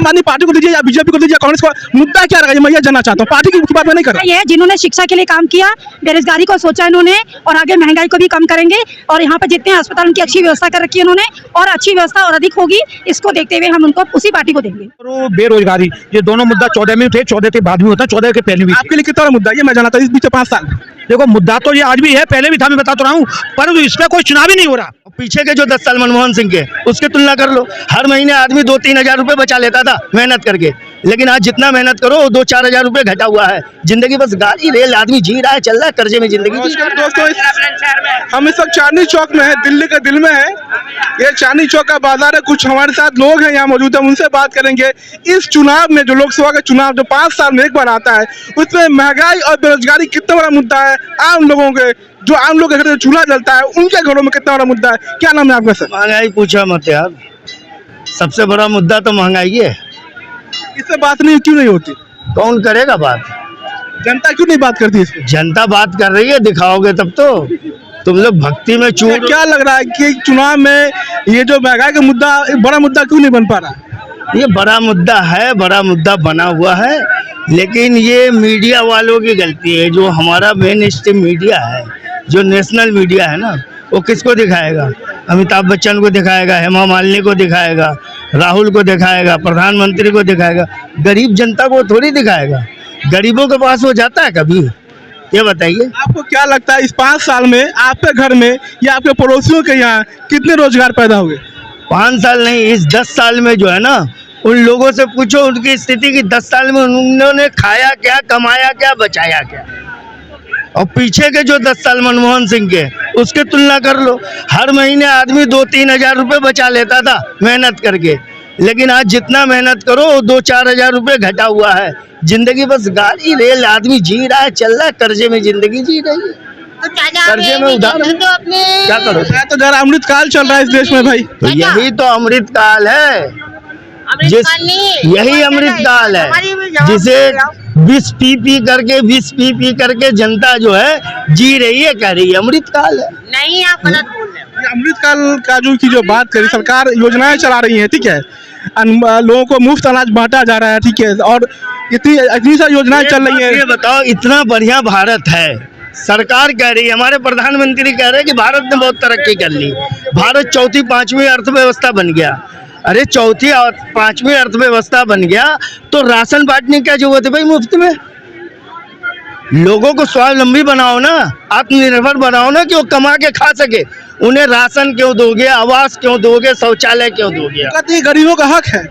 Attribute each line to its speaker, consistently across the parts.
Speaker 1: आम आदमी पार्टी को दीजिए या बीजेपी को दीजिए, कांग्रेस को, मुद्दा क्या रहेगा, मैं ये जानना चाहता हूँ। पार्टी की बात मैं नहीं कर रहा।
Speaker 2: ये जिन्होंने शिक्षा के लिए काम किया, बेरोजगारी को सोचा इन्होंने, और आगे महंगाई को भी कम करेंगे, और यहाँ पर जितने अस्पताल उनकी अच्छी व्यवस्था कर रखी है उन्होंने, और अच्छी व्यवस्था और अधिक होगी, इसको देखते हुए हम उनको उसी पार्टी को देंगे।
Speaker 3: बेरोजगारी, ये दोनों मुद्दा 14 में थे, 14 के बाद भी होता, 14 के पहले भी।
Speaker 1: आपके लिए कितना मुद्दा ये मैं जानना था इस बीच 5 साल?
Speaker 3: देखो मुद्दा तो ये आज भी है, पहले भी था, मैं बता तो रहा हूँ, परंतु इस पर कोई चुनाव ही नहीं हो रहा।
Speaker 4: पीछे के जो 10 साल मनमोहन सिंह के, उसकी तुलना कर लो। हर महीने आदमी 2-3 हजार रुपए बचा लेता था मेहनत करके, लेकिन आज जितना मेहनत करो 2-4 हजार रुपए घटा हुआ है। जिंदगी बस गाड़ी रेल, आदमी जी रहा है, चल रहा है, कर्जे में जिंदगी जी रहा है।
Speaker 1: दोस्तों हम इस वक्त चांदनी चौक में है, दिल्ली के दिल में है। ये चांदनी चौक का बाजार है। कुछ हमारे साथ लोग हैं यहाँ मौजूद है, उनसे बात करेंगे। इस चुनाव में, जो लोकसभा का चुनाव जो 5 साल में एक बार आता है, उसमें महंगाई और बेरोजगारी कितना बड़ा मुद्दा है। आम लोगों के, जो आम लोग के घर में चूल्हा जलता है, उनके घरों में कितना बड़ा मुद्दा है। क्या नाम है आपका सर?
Speaker 4: महंगाई पूछा मत यार, सबसे बड़ा मुद्दा तो महंगाई है।
Speaker 1: इससे बात नहीं क्यों नहीं होती?
Speaker 4: कौन करेगा बात?
Speaker 1: जनता क्यों नहीं बात करती इसमें?
Speaker 4: जनता बात कर रही है, दिखाओगे तब तो। तुम लोग भक्ति में चूर।
Speaker 1: क्या लग रहा है कि चुनाव में ये जो महंगाई का मुद्दा, बड़ा मुद्दा क्यों नहीं बन पा रहा?
Speaker 4: ये बड़ा मुद्दा है, बड़ा मुद्दा बना हुआ है, लेकिन ये मीडिया वालों की गलती है। जो हमारा मेन स्ट्रीम मीडिया है, जो नेशनल मीडिया है ना, वो किसको दिखाएगा? अमिताभ बच्चन को दिखाएगा, हेमा मालिनी को दिखाएगा, राहुल को दिखाएगा, प्रधानमंत्री को दिखाएगा, गरीब जनता को थोड़ी दिखाएगा। गरीबों के पास वो जाता है कभी? ये बताइए।
Speaker 1: आपको क्या लगता है इस 5 साल में आपके घर में या आपके पड़ोसियों के यहाँ कितने रोजगार पैदा हुए?
Speaker 4: 5 साल नहीं, इस 10 साल में जो है ना, उन लोगों से पूछो उनकी स्थिति की 10 साल में उन्होंने खाया क्या, कमाया क्या, बचाया क्या। और पीछे के जो 10 साल मनमोहन सिंह के, उसकी तुलना कर लो। हर महीने आदमी 2-3 हजार रुपए बचा लेता था मेहनत करके, लेकिन आज जितना मेहनत करो 2-4 हजार रुपए घटा हुआ है। जिंदगी बस गाड़ी रेल, आदमी जी रहा है, चल रहा है, कर्जे में जिंदगी जी रही है। कर्जे में उधार क्या करो?
Speaker 1: तो जरा अमृत काल चल रहा है इस देश में भाई।
Speaker 4: तो यही तो अमृत काल है, यही अमृत काल है जिसे विष पी करके जनता जो है जी रही है, कह रही है अमृत काल है।
Speaker 5: नहीं, आप गलत बोल रहे हो।
Speaker 1: अमृत काल का जो बात करी, सरकार योजनाएं चला रही है, ठीक है, लोगों को मुफ्त अनाज बांटा जा रहा है, ठीक है, और इतनी सारी योजनाएं चल रही है।
Speaker 4: ये बताओ, इतना बढ़िया भारत है, सरकार कह रही है, हमारे प्रधानमंत्री कह रहे हैं कि भारत ने बहुत तरक्की कर ली, भारत 4th-5वीं अर्थव्यवस्था बन गया। अरे 4th और 5वीं अर्थव्यवस्था बन गया तो राशन बांटने की क्या जरूरत है भाई? मुफ्त में लोगों को स्वावलंबी बनाओ ना, आत्मनिर्भर बनाओ ना, कि वो कमा के खा सके। उन्हें राशन क्यों दोगे, आवास क्यों दोगे, शौचालय क्यों दोगे?
Speaker 1: कहते हैं गरीबों का हक है,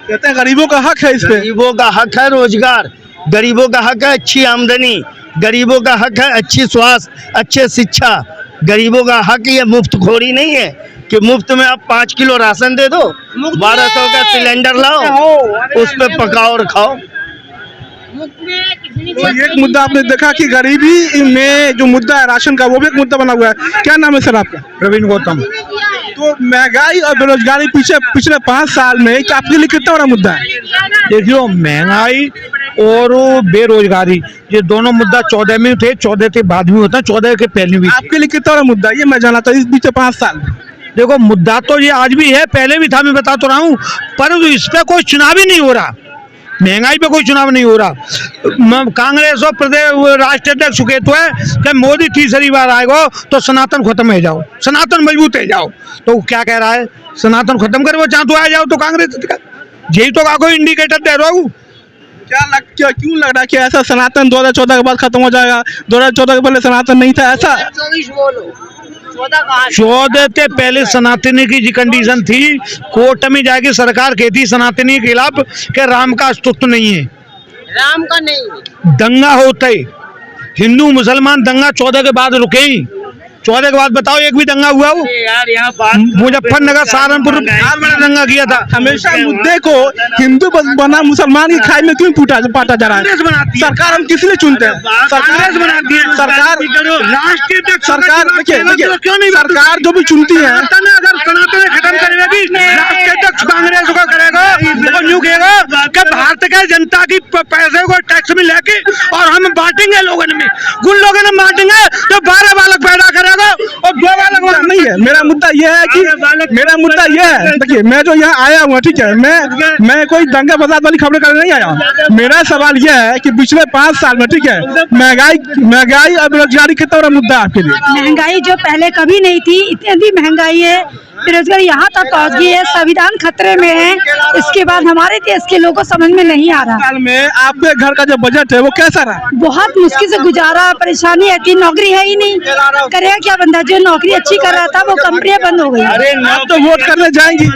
Speaker 1: कहते हैं गरीबों का हक है, इस पे
Speaker 4: गरीबों का हक है रोजगार, गरीबों का हक है अच्छी आमदनी, गरीबों का हक है अच्छी स्वास्थ्य, अच्छे शिक्षा। गरीबों का हक ये मुफ्तखोरी नहीं है कि मुफ्त में आप 5 किलो राशन दे दो, 1200 का सिलेंडर लाओ, उस पे पकाओ और खाओ।
Speaker 1: तो एक मुद्दा आपने देखा कि गरीबी में जो मुद्दा है राशन का, वो भी एक मुद्दा बना हुआ है। क्या नाम है सर आपका?
Speaker 3: प्रवीण गौतम।
Speaker 1: तो महंगाई और बेरोजगारी पिछले 5 साल में आपके लिए कितना बड़ा मुद्दा है?
Speaker 3: देखियो, महंगाई और बेरोजगारी, ये दोनों मुद्दा 14 में थे, 14 के बाद भी होता, 14 के पहले भी।
Speaker 1: आपके लिए कितना बड़ा मुद्दा ये मैं जानना था इस बीच 5 साल?
Speaker 3: देखो मुद्दा तो ये आज भी है, पहले भी था, मैं बता तो रहा हूँ, परंतु इस पे कोई चुनाव ही नहीं हो रहा। महंगाई पे कोई चुनाव नहीं हो रहा। कांग्रेस और प्रदेश राष्ट्रीय अध्यक्ष सुकेतु है कि मोदी तीसरी बार आएगा तो सनातन खत्म हो जाओ, सनातन मजबूत हो जाओ। तो क्या कह रहा है? सनातन खत्म करे, वो चाह तो आ जाओ तो कांग्रेस, यही तो का कोई इंडिकेटर दे रहा हूँ।
Speaker 1: क्यों लग रहा है कि ऐसा सनातन 2014 के बाद खत्म हो जाएगा? 2014 के पहले सनातन नहीं था ऐसा?
Speaker 3: 14 के पहले सनातनी की जी कंडीशन थी, कोर्ट में जाके सरकार कहती सनातनी के खिलाफ कि राम का अस्तित्व नहीं है,
Speaker 5: राम का नहीं,
Speaker 3: दंगा होते। हिंदू मुसलमान दंगा 14 के बाद रुके ही, 14 के बाद बताओ एक भी दंगा हुआ हो?
Speaker 4: यार यहाँ
Speaker 3: मुजफ्फरनगर, सहारनपुर बड़ा दंगा किया था।
Speaker 1: हमेशा मुद्दे को हिंदू बना मुसलमान की खाई में क्यों पाटा जा रहा है? सरकार हम किस लिए चुनते हैं? सरकार बनाती है, सरकार राष्ट्रीय सरकार क्यों नहीं? सरकार जो भी चुनती है,
Speaker 3: अगर सनातन खत्म करेगी, राष्ट्रीय अध्यक्ष कांग्रेस का करेगा, वो यूं कहेगा कि भारत के जनता की पैसे को टैक्स में लेके और हम बांटेंगे लोगों में, उन लोगों ने बांटेंगे तो 12 बालक पैदा करेगा और 2 बालक
Speaker 1: नहीं है। मेरा मुद्दा यह है कि देखिए मैं जो यहाँ आया हूँ, ठीक है, मैं कोई दंगा फसाद वाली खबरें करने नहीं आया हूँ। मेरा सवाल यह है कि पिछले 5 साल में, ठीक है, महंगाई और बेरोजगारी कितना बड़ा मुद्दा है आपके लिए?
Speaker 2: महंगाई जो पहले कभी नहीं थी, इतनी महंगाई है, बेरोजगारी यहाँ तक पहुँच गई है, संविधान खतरे में है। इसके बाद हमारे देश के लोगों को समझ में नहीं आ रहा।
Speaker 1: साल में आपके घर का जो बजट है वो कैसा रहा?
Speaker 2: बहुत मुश्किल से गुजारा, परेशानी है कि नौकरी है ही नहीं, करेगा क्या बंदा? जो नौकरी अच्छी कर रहा था वो कंपनियां बंद हो गई।
Speaker 1: आप तो वोट करने जाएंगी,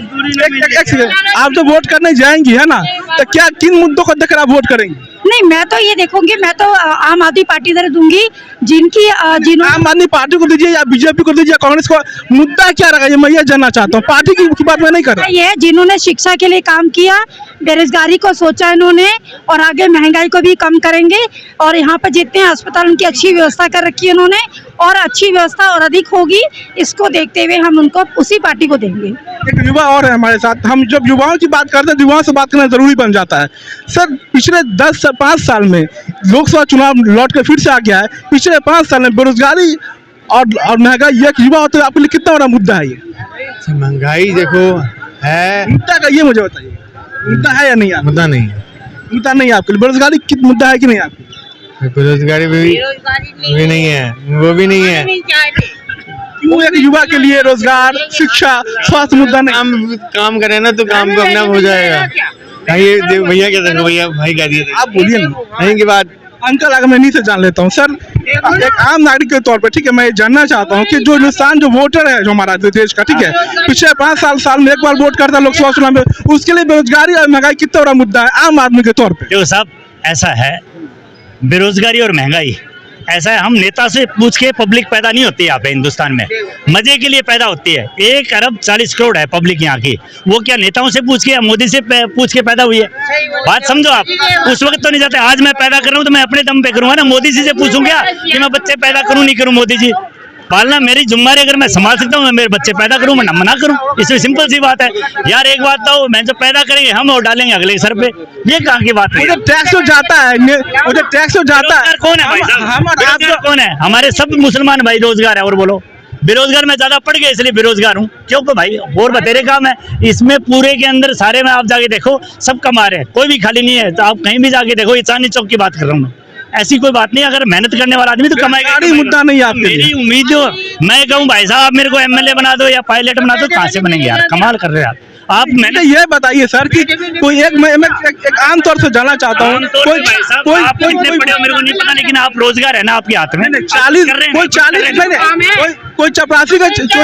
Speaker 1: आप तो वोट करने जाएंगी, है ना, तो क्या किन मुद्दों को देखकर आप वोट करेंगी?
Speaker 2: नहीं, मैं तो ये देखूंगी, मैं तो आम आदमी पार्टी तरह दूंगी, जिनकी
Speaker 1: आम आदमी पार्टी को दीजिए या बीजेपी को दीजिए, कांग्रेस को, मुद्दा क्या रहा ये मैं ये जानना चाहता हूँ। पार्टी की बात मैं नहीं कर रहा।
Speaker 2: ये जिन्होंने शिक्षा के लिए काम किया, बेरोजगारी को सोचा इन्होंने, और आगे महंगाई को भी कम करेंगे, और यहाँ पर जितने अस्पताल उनकी अच्छी व्यवस्था कर रखी है इन्होंने, और अच्छी व्यवस्था और अधिक होगी, इसको देखते हुए हम उनको उसी पार्टी को देंगे।
Speaker 1: एक युवा और है हमारे साथ, हम जब युवाओं की बात करते हैं, युवाओं से बात करना जरूरी बन जाता है। सर, पिछले 10 से 5 साल में लोकसभा चुनाव लौट कर फिर से आ गया है। पिछले 5 साल में बेरोजगारी और महंगाई एक युवा होते आपके लिए कितना बड़ा मुद्दा है? ये
Speaker 6: महंगाई देखो है,
Speaker 1: मुद्दा का ये मुझे बताइए, मुद्दा है या नहीं?
Speaker 6: मुद्दा नहीं,
Speaker 1: मुद्दा नहीं आपके लिए? बेरोजगारी कितना मुद्दा है कि नहीं आपके?
Speaker 6: बेरोजगारी भी नहीं है, वो भी नहीं है।
Speaker 1: क्यों एक युवा के लिए रोजगार, शिक्षा, स्वास्थ्य मुद्दा नहीं?
Speaker 6: काम करें ना तो काम को अपना हो जाएगा। ये भैया क्या देखो, भैया भाई कह दिए,
Speaker 1: आप बोलिए ना।
Speaker 6: नहीं की बात।
Speaker 1: अंकल, अगर मैं नहीं से जान लेता हूँ सर, एक आम नागरिक के तौर पर, ठीक है, मैं ये जानना चाहता हूँ कि जो हिंदुस्तान जो वोटर है जो हमारा देश का, ठीक है, पिछले 5 साल में एक बार वोट करता है लोकसभा चुनाव में, उसके लिए बेरोजगारी और महंगाई कितना बड़ा मुद्दा है आम आदमी के तौर पे?
Speaker 7: देखो साहब, ऐसा है, बेरोजगारी और महंगाई ऐसा है, हम नेता से पूछ के पब्लिक पैदा नहीं होती यहाँ पे हिंदुस्तान में, मजे के लिए पैदा होती है। 1 अरब 40 करोड़ है पब्लिक यहाँ की, वो क्या नेताओं से पूछ के या मोदी से पूछ के पैदा हुई है? बात समझो आप, उस वक्त तो नहीं जाते। आज मैं पैदा कर रहा हूँ तो मैं अपने दम पे करूँगा ना, मोदी जी से पूछूंगा कि मैं बच्चे पैदा करूँ नहीं करूँ? मोदी जी पालना मेरी जिम्मेदारी, अगर मैं संभाल सकता हूँ मैं मेरे बच्चे पैदा करूँ, मैं मना करूँ? इसमें सिंपल सी बात है यार। एक बात तो मैं जो पैदा करेंगे हम और डालेंगे अगले सर पे, ये कहाँ की बात है?
Speaker 1: टैक्स तो जाता है, मुझे टैक्स तो जाता है।
Speaker 7: कौन है भाई साहब? बेरोजगार कौन है? हमारे सब मुसलमान भाई रोजगार है। और बोलो, बेरोजगार मैं ज्यादा पड़ गया इसलिए बेरोजगार हूँ? क्यों भाई, और बतेरे काम है इसमें पूरे के अंदर सारे में। आप जाके देखो सब कमा रहे हैं, कोई भी खाली नहीं है। तो आप कहीं भी जाके देखो, ये चांदनी चौक की बात कर रहा हूँ मैं, ऐसी कोई बात नहीं। अगर मेहनत करने वाला आदमी तो कमाएगा।
Speaker 1: मुद्दा नहीं है आपके लिए?
Speaker 7: मेरी उम्मीद जो मैं कहूँ भाई साहब, आप मेरे को एमएलए बना दो या पायलट बना दो, कहाँ से बनेंगे यार? कमाल कर रहे हैं आप। मैंने
Speaker 1: ये बताइए सर कि कोई मैं एक आम तौर से जानना चाहता हूँ, कोई
Speaker 7: मेरे को नहीं पता, लेकिन आप रोजगार है ना आपके हाथ में।
Speaker 1: 40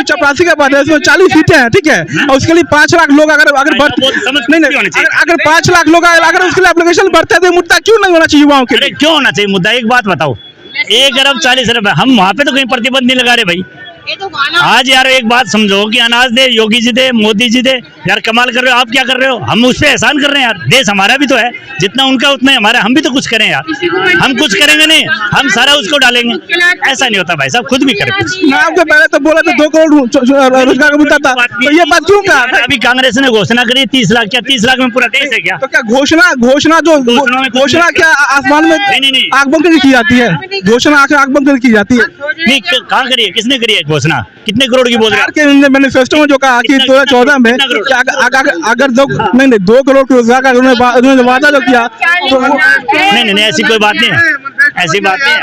Speaker 1: चपरासी का पद है, इसमें 40 सीटें हैं, ठीक है, और उसके लिए 5 लाख लोग अगर अगर 5 लाख लोग अगर उसके लिए एप्लीकेशन भरते हैं तो मुद्दा क्यों नहीं होना चाहिए युवाओं के लिए?
Speaker 7: क्यों होना चाहिए मुद्दा? एक बात बताओ, 1 अरब 40 अरब, हम वहाँ पे तो कहीं प्रतिबंध नहीं लगा रहे भाई। आज यार एक बात समझो कि अनाज दे योगी जी दे, मोदी जी दे, यार कमाल कर रहे हो। आप क्या कर रहे हो? हम उस पर एहसान कर रहे हैं यार। देश हमारा भी तो है, जितना उनका उतना ही हमारा। हम भी तो कुछ करें यार। हम कुछ करेंगे नहीं, हम सारा उसको डालेंगे। ऐसा नहीं होता भाई साहब, खुद भी करें कुछ।
Speaker 1: मैं आपको पहले तो बोला था 2 करोड़ रोजगार का मुद्दा था, तो ये बात क्यों कहा?
Speaker 7: अभी कांग्रेस ने घोषणा करी 30 लाख, क्या 30 लाख में पूरा देश है क्या?
Speaker 1: तो क्या घोषणा क्या आसमान में आग बंद करके की जाती है? घोषणा आग बंद करके की जाती है?
Speaker 7: नहीं, कहाँ करी है? किसने करी है घोषणा? कितने करोड़ की बोल रहे
Speaker 1: हैं? मैनिफेस्टो में जो कहा कि 2014 में अगर 2 करोड़ के रोजगार का उन्होंने वादा जो किया,
Speaker 7: नहीं, ऐसी कोई बात नहीं है, ऐसी बात नहीं है।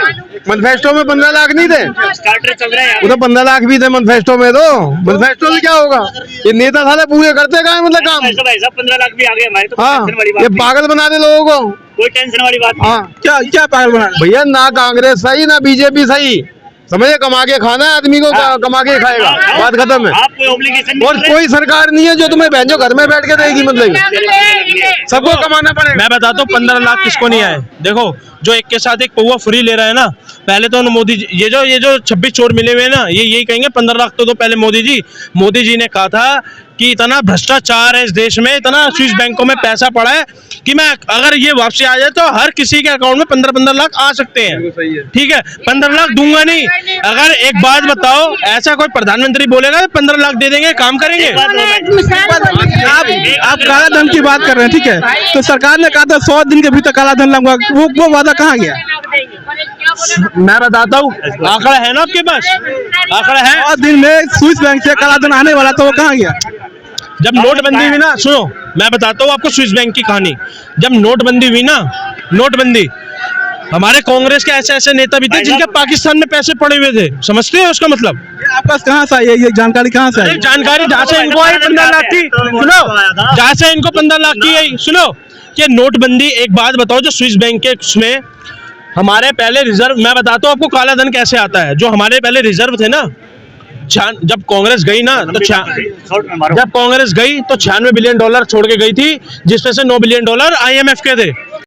Speaker 6: मैनिफेस्टो में 15 लाख नहीं थे,
Speaker 7: स्टार्टर चल रहा है,
Speaker 6: वो तो 15 लाख भी थे मैनिफेस्टो में। तो मैनिफेस्टो में क्या होगा? ये नेता साले पूरे करते का मतलब काम।
Speaker 7: भाई साहब 15 लाख भी आ गए हमारे तो।
Speaker 6: हाँ, ये पागल बना दे लोगों को।
Speaker 7: कोई टेंशन वाली बात नहीं।
Speaker 6: हाँ,
Speaker 1: क्या पागल बना
Speaker 6: भैया? ना कांग्रेस सही ना बीजेपी सही, समझे? कमा के खाना है आदमी को, कमा के खाएगा, बात खत्म है।
Speaker 7: आप कोई ऑब्लिगेशन
Speaker 6: और कोई सरकार नहीं है जो तुम्हें बहनों घर में बैठ के देगी, मतलब सबको कमाना पड़ेगा।
Speaker 8: मैं बताता हूँ 15 लाख किसको नहीं आए। देखो, जो एक के साथ एक पौवा फ्री ले रहा है ना, पहले तो मोदी जी, ये जो 26 चोर मिले हुए हैं ना, ये यही कहेंगे 15 लाख तो पहले मोदी जी ने कहा था कि इतना भ्रष्टाचार है इस देश में, इतना स्विस बैंकों में पैसा पड़ा है कि मैं अगर ये वापसी आ जाए तो हर किसी के अकाउंट में 15-15 लाख आ सकते हैं। ठीक है, 15 लाख दूंगा नहीं। अगर एक बात बताओ, ऐसा कोई प्रधानमंत्री बोलेगा 15 लाख दे देंगे, काम करेंगे?
Speaker 1: आप काला धन की बात कर रहे हैं, ठीक है, तो सरकार ने कहा था 100 दिन के भीतर काला धन लाऊंगा, वो वादा कहाँ गया?
Speaker 8: मैं बताता हूँ, आंकड़ा है ना आपके पास? आंकड़ा है।
Speaker 1: 100 दिन में स्विस बैंक से काला धन आने वाला, तो वो कहाँ गया?
Speaker 8: जब नोटबंदी हुई ना, सुनो मैं बताता हूँ आपको स्विस बैंक की कहानी। जब नोटबंदी हुई ना, नोटबंदी, हमारे कांग्रेस के ऐसे ऐसे नेता भी थे जिनके पाकिस्तान में पैसे पड़े हुए थे। समझते हो उसका मतलब?
Speaker 1: आपके पास कहाँ से आई है ये जानकारी? कहाँ से आई?
Speaker 8: जानकारी जहाँ से इनको आई 15 लाख की, सुनो, जहाँ से इनको 15 लाख की आई, सुनो कि नोटबंदी, एक बात बताओ, जो स्विस बैंक के उसमें हमारे पहले रिजर्व, मैं बताता हूँ आपको काला धन कैसे आता है। जो हमारे पहले रिजर्व थे ना, जब कांग्रेस गई ना, तो जब कांग्रेस गई तो $96 बिलियन छोड़ के गई थी, जिसमें से $9 बिलियन IMF के थे।